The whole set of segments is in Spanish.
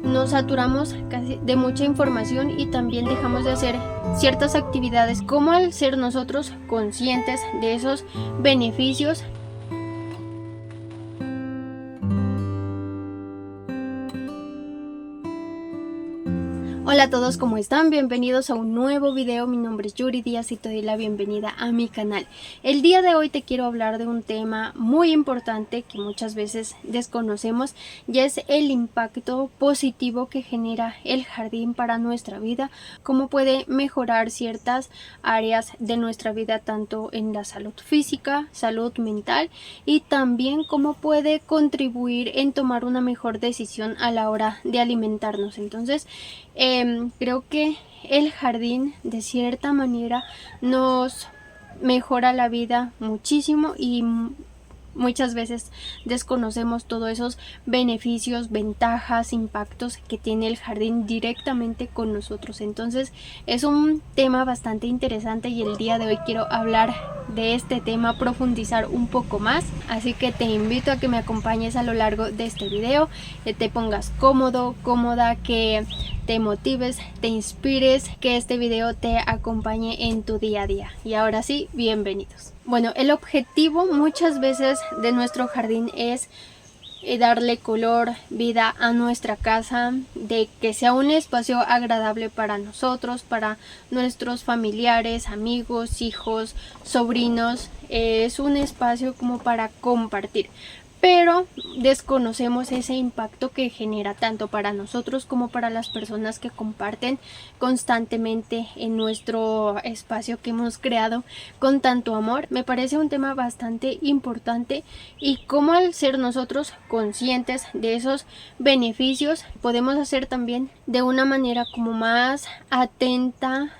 nos saturamos casi de mucha información y también dejamos de hacer ciertas actividades, como al ser nosotros conscientes de esos beneficios. Hola a todos, ¿cómo están? Bienvenidos a un nuevo video. Mi nombre es Yuri Díaz y te doy la bienvenida a mi canal. El día de hoy te quiero hablar de un tema muy importante que muchas veces desconocemos, y es el impacto positivo que genera el jardín para nuestra vida, cómo puede mejorar ciertas áreas de nuestra vida, tanto en la salud física, salud mental, y también cómo puede contribuir en tomar una mejor decisión a la hora de alimentarnos. Entonces, creo que el jardín de cierta manera nos mejora la vida muchísimo y muchas veces desconocemos todos esos beneficios, ventajas, impactos que tiene el jardín directamente con nosotros. Entonces es un tema bastante interesante y el día de hoy quiero hablar de este tema, profundizar un poco más. Así que te invito a que me acompañes a lo largo de este video, que te pongas cómodo, cómoda, que te motives, te inspires, que este video te acompañe en tu día a día. Y ahora sí, bienvenidos. Bueno, el objetivo muchas veces de nuestro jardín es darle color, vida a nuestra casa, de que sea un espacio agradable para nosotros, para nuestros familiares, amigos, hijos, sobrinos. Es un espacio como para compartir, pero desconocemos ese impacto que genera tanto para nosotros como para las personas que comparten constantemente en nuestro espacio que hemos creado con tanto amor. Me parece un tema bastante importante, y cómo al ser nosotros conscientes de esos beneficios podemos hacer también de una manera como más atenta,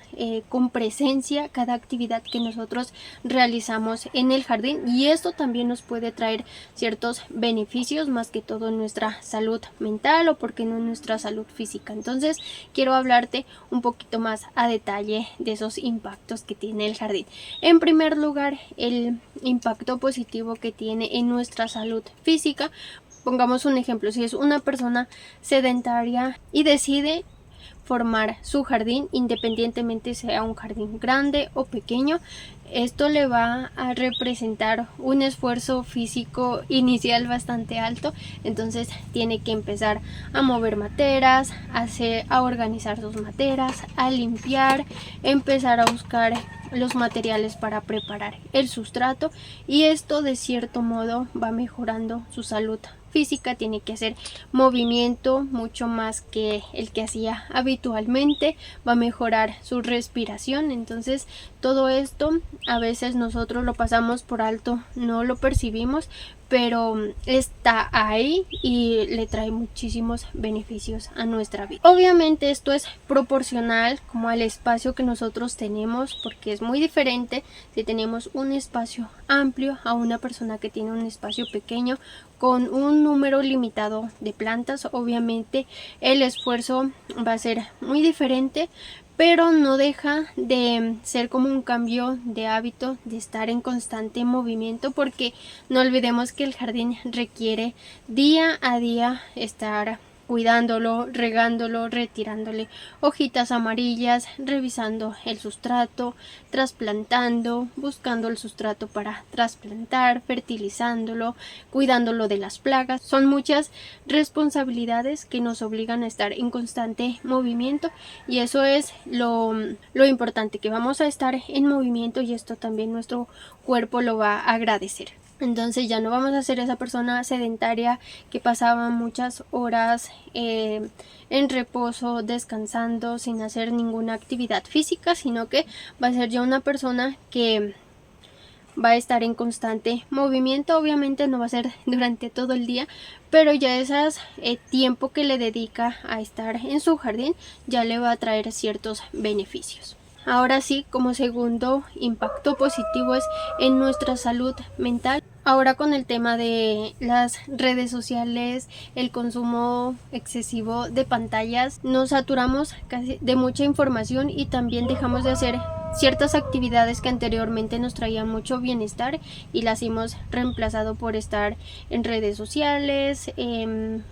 con presencia, cada actividad que nosotros realizamos en el jardín, y esto también nos puede traer ciertos beneficios, más que todo en nuestra salud mental o porque no en nuestra salud física. Entonces quiero hablarte un poquito más a detalle de esos impactos que tiene el jardín. En primer lugar, el impacto positivo que tiene en nuestra salud física. Pongamos un ejemplo: si es una persona sedentaria y decide formar su jardín, independientemente sea un jardín grande o pequeño, esto le va a representar un esfuerzo físico inicial bastante alto. Entonces tiene que empezar a mover materas, a organizar sus materas, a limpiar, empezar a buscar los materiales para preparar el sustrato, y esto de cierto modo va mejorando su salud física. Tiene que hacer movimiento mucho más que el que hacía habitualmente, va a mejorar su respiración. Entonces todo esto a veces nosotros lo pasamos por alto, no lo percibimos, pero está ahí y le trae muchísimos beneficios a nuestra vida. Obviamente esto es proporcional como al espacio que nosotros tenemos, porque es muy diferente si tenemos un espacio amplio a una persona que tiene un espacio pequeño con un número limitado de plantas. Obviamente el esfuerzo va a ser muy diferente, pero no deja de ser como un cambio de hábito, de estar en constante movimiento, porque no olvidemos que el jardín requiere día a día estar cuidándolo, regándolo, retirándole hojitas amarillas, revisando el sustrato, trasplantando, buscando el sustrato para trasplantar, fertilizándolo, cuidándolo de las plagas. Son muchas responsabilidades que nos obligan a estar en constante movimiento, y eso es lo importante, que vamos a estar en movimiento, y esto también nuestro cuerpo lo va a agradecer. Entonces ya no vamos a ser esa persona sedentaria que pasaba muchas horas en reposo, descansando, sin hacer ninguna actividad física, sino que va a ser ya una persona que va a estar en constante movimiento. Obviamente no va a ser durante todo el día, pero ya ese tiempo que le dedica a estar en su jardín ya le va a traer ciertos beneficios. Ahora sí, como segundo impacto positivo es en nuestra salud mental. Ahora con el tema de las redes sociales, el consumo excesivo de pantallas, nos saturamos casi de mucha información y también dejamos de hacer ciertas actividades que anteriormente nos traían mucho bienestar y las hemos reemplazado por estar en redes sociales,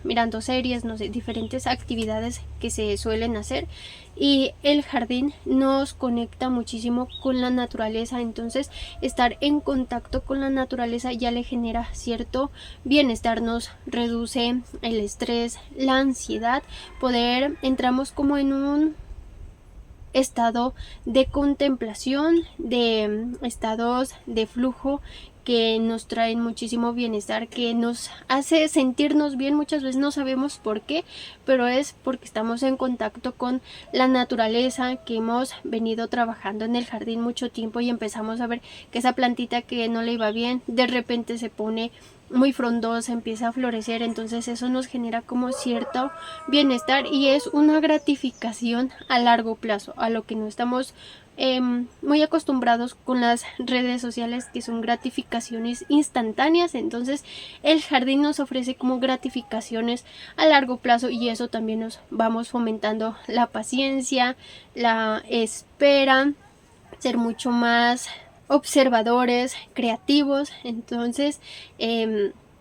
mirando series, no sé, diferentes actividades que se suelen hacer. Y el jardín nos conecta muchísimo con la naturaleza, entonces estar en contacto con la naturaleza ya le genera cierto bienestar, nos reduce el estrés, la ansiedad, entramos como en un estado de contemplación, de estados de flujo que nos traen muchísimo bienestar, que nos hace sentirnos bien. Muchas veces no sabemos por qué, pero es porque estamos en contacto con la naturaleza, que hemos venido trabajando en el jardín mucho tiempo y empezamos a ver que esa plantita que no le iba bien de repente se pone muy frondosa, empieza a florecer, entonces eso nos genera como cierto bienestar y es una gratificación a largo plazo, a lo que no estamos muy acostumbrados con las redes sociales, que son gratificaciones instantáneas. Entonces el jardín nos ofrece como gratificaciones a largo plazo y eso también nos vamos fomentando la paciencia, la espera, ser mucho más observadores, creativos. Entonces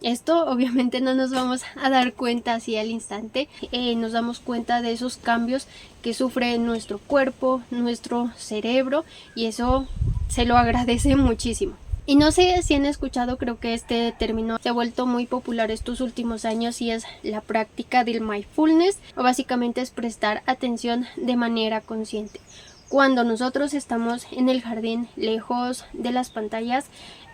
esto obviamente no nos vamos a dar cuenta así al instante, nos damos cuenta de esos cambios que sufre nuestro cuerpo, nuestro cerebro, y eso se lo agradece muchísimo. Y no sé si han escuchado, creo que este término se ha vuelto muy popular estos últimos años y es la práctica del mindfulness, o básicamente es prestar atención de manera consciente. Cuando nosotros estamos en el jardín, lejos de las pantallas,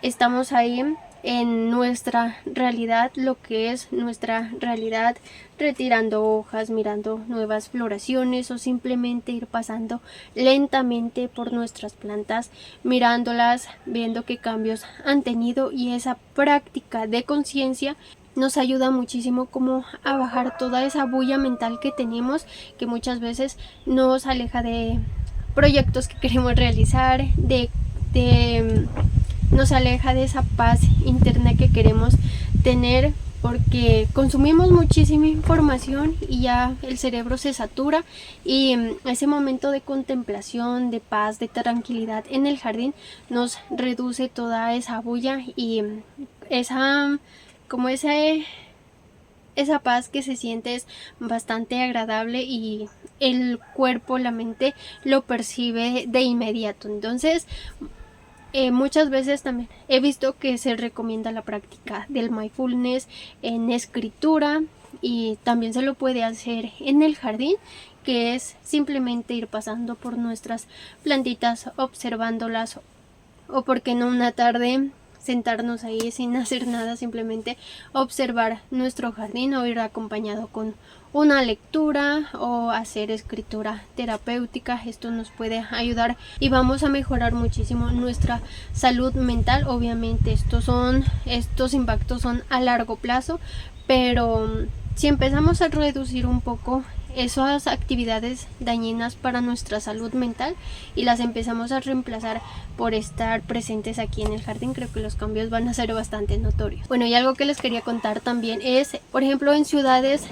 estamos ahí en nuestra realidad, lo que es nuestra realidad, retirando hojas, mirando nuevas floraciones o simplemente ir pasando lentamente por nuestras plantas, mirándolas, viendo qué cambios han tenido, y esa práctica de conciencia nos ayuda muchísimo como a bajar toda esa bulla mental que tenemos, que muchas veces nos aleja de proyectos que queremos realizar, nos aleja de esa paz interna que queremos tener, porque consumimos muchísima información y ya el cerebro se satura, y ese momento de contemplación, de paz, de tranquilidad en el jardín nos reduce toda esa bulla y esa paz que se siente es bastante agradable y el cuerpo, la mente lo percibe de inmediato. Entonces muchas veces también he visto que se recomienda la práctica del mindfulness en escritura, y también se lo puede hacer en el jardín, que es simplemente ir pasando por nuestras plantitas, observándolas, o porque no una tarde sentarnos ahí sin hacer nada, simplemente observar nuestro jardín, o ir acompañado con una lectura o hacer escritura terapéutica. Esto nos puede ayudar y vamos a mejorar muchísimo nuestra salud mental. Obviamente estos impactos son a largo plazo, pero si empezamos a reducir un poco esas actividades dañinas para nuestra salud mental y las empezamos a reemplazar por estar presentes aquí en el jardín, creo que los cambios van a ser bastante notorios. Bueno, y algo que les quería contar también es, por ejemplo, en ciudades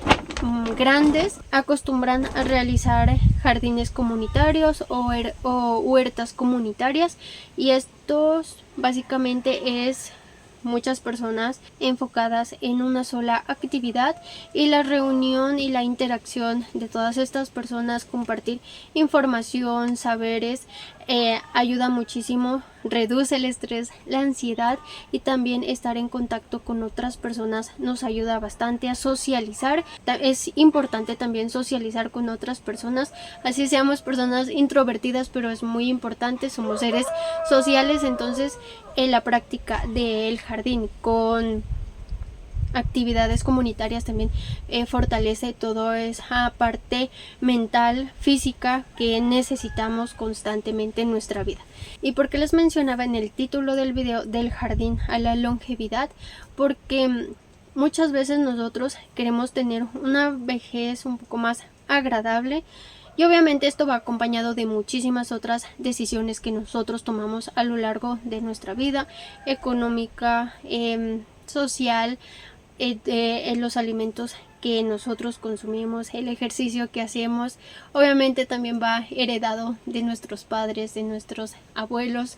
grandes acostumbran a realizar jardines comunitarios o huertas comunitarias, y estos básicamente es muchas personas enfocadas en una sola actividad, y la reunión y la interacción de todas estas personas, compartir información, saberes, ayuda muchísimo, reduce el estrés, la ansiedad, y también estar en contacto con otras personas nos ayuda bastante a socializar. Es importante también socializar con otras personas, así seamos personas introvertidas, pero es muy importante, somos seres sociales. Entonces en la práctica del jardín con actividades comunitarias también fortalece toda esa parte mental, física que necesitamos constantemente en nuestra vida. ¿Y por qué les mencionaba en el título del video del jardín a la longevidad? Porque muchas veces nosotros queremos tener una vejez un poco más agradable, y obviamente esto va acompañado de muchísimas otras decisiones que nosotros tomamos a lo largo de nuestra vida, económica, social, los alimentos que nosotros consumimos, el ejercicio que hacemos, obviamente también va heredado de nuestros padres, de nuestros abuelos,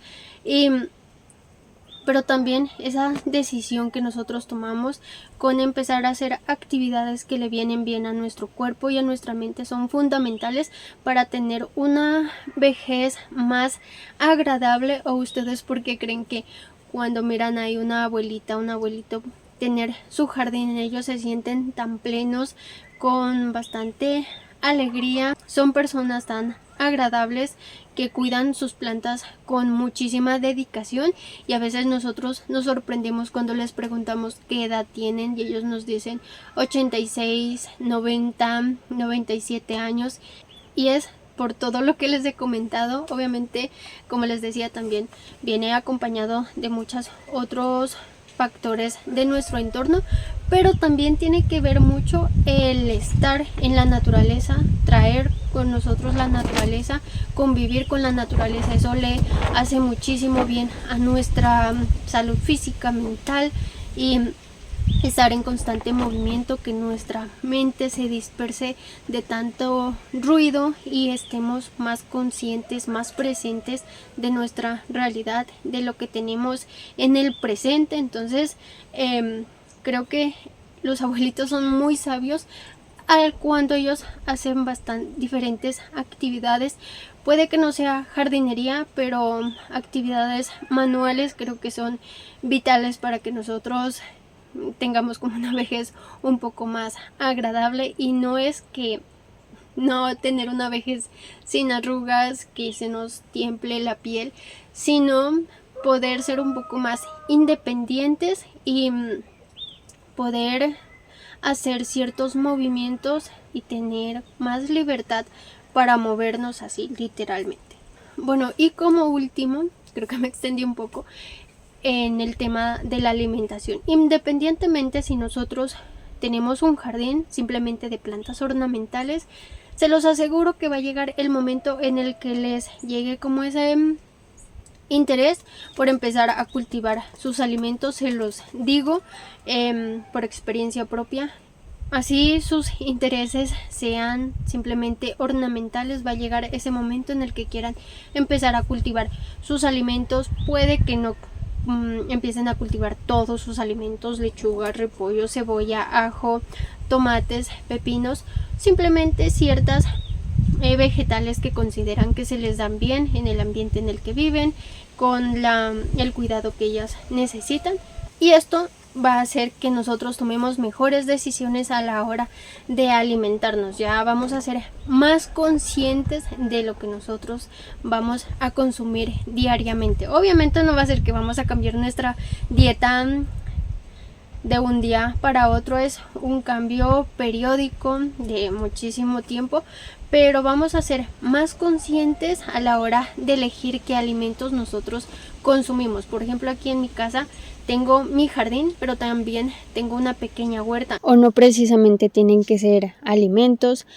pero también esa decisión que nosotros tomamos con empezar a hacer actividades que le vienen bien a nuestro cuerpo y a nuestra mente son fundamentales para tener una vejez más agradable. ¿O ustedes por qué creen que cuando miran ahí una abuelita, un abuelito tener su jardín, ellos se sienten tan plenos, con bastante alegría? Son personas tan agradables que cuidan sus plantas con muchísima dedicación, y a veces nosotros nos sorprendemos cuando les preguntamos qué edad tienen y ellos nos dicen 86, 90, 97 años, y es por todo lo que les he comentado. Obviamente, como les decía, también viene acompañado de muchos otros factores de nuestro entorno, pero también tiene que ver mucho el estar en la naturaleza, traer con nosotros la naturaleza, convivir con la naturaleza. Eso le hace muchísimo bien a nuestra salud física, mental, y estar en constante movimiento, que nuestra mente se disperse de tanto ruido y estemos más conscientes, más presentes de nuestra realidad, de lo que tenemos en el presente. Entonces creo que los abuelitos son muy sabios cuando ellos hacen diferentes actividades. Puede que no sea jardinería, pero actividades manuales creo que son vitales para que nosotros tengamos como una vejez un poco más agradable. Y no es que no tener una vejez sin arrugas, que se nos tiemble la piel, sino poder ser un poco más independientes y poder hacer ciertos movimientos y tener más libertad para movernos así literalmente. Bueno, y como último, creo que me extendí un poco en el tema de la alimentación. Independientemente si nosotros tenemos un jardín simplemente de plantas ornamentales, se los aseguro que va a llegar el momento en el que les llegue como ese interés por empezar a cultivar sus alimentos. Se los digo por experiencia propia. Así sus intereses sean simplemente ornamentales, va a llegar ese momento en el que quieran empezar a cultivar sus alimentos. Puede que no empiecen a cultivar todos sus alimentos: lechuga, repollo, cebolla, ajo, tomates, pepinos, simplemente ciertas vegetales que consideran que se les dan bien en el ambiente en el que viven, con el cuidado que ellas necesitan. Y esto va a hacer que nosotros tomemos mejores decisiones a la hora de alimentarnos. Ya vamos a ser más conscientes de lo que nosotros vamos a consumir diariamente. Obviamente no va a ser que vamos a cambiar nuestra dieta de un día para otro, es un cambio periódico de muchísimo tiempo, pero vamos a ser más conscientes a la hora de elegir qué alimentos nosotros consumimos. Por ejemplo, aquí en mi casa tengo mi jardín, pero también tengo una pequeña huerta. O no precisamente tienen que ser alimentos,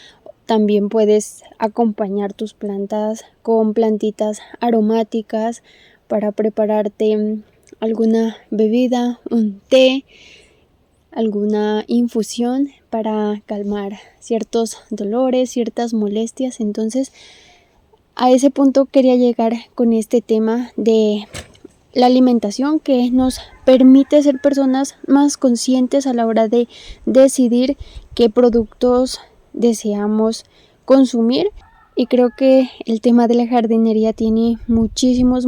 también puedes acompañar tus plantas con plantitas aromáticas para prepararte alguna bebida, un té, alguna infusión para calmar ciertos dolores, ciertas molestias. Entonces, a ese punto quería llegar con este tema de la alimentación, que nos permite ser personas más conscientes a la hora de decidir qué productos deseamos consumir. Y creo que el tema de la jardinería tiene muchísimos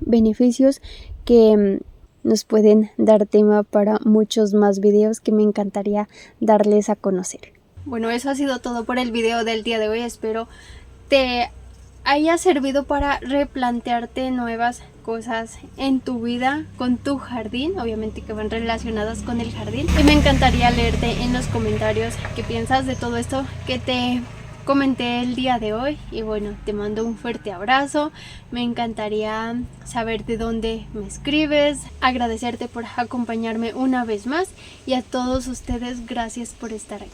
beneficios que nos pueden dar tema para muchos más videos que me encantaría darles a conocer. Bueno, eso ha sido todo por el video del día de hoy. Espero te haya servido para replantearte nuevas cosas en tu vida con tu jardín, obviamente que van relacionadas con el jardín. Y me encantaría leerte en los comentarios qué piensas de todo esto que te comenté el día de hoy. Y bueno, te mando un fuerte abrazo. Me encantaría saber de dónde me escribes, agradecerte por acompañarme una vez más, y a todos ustedes gracias por estar aquí.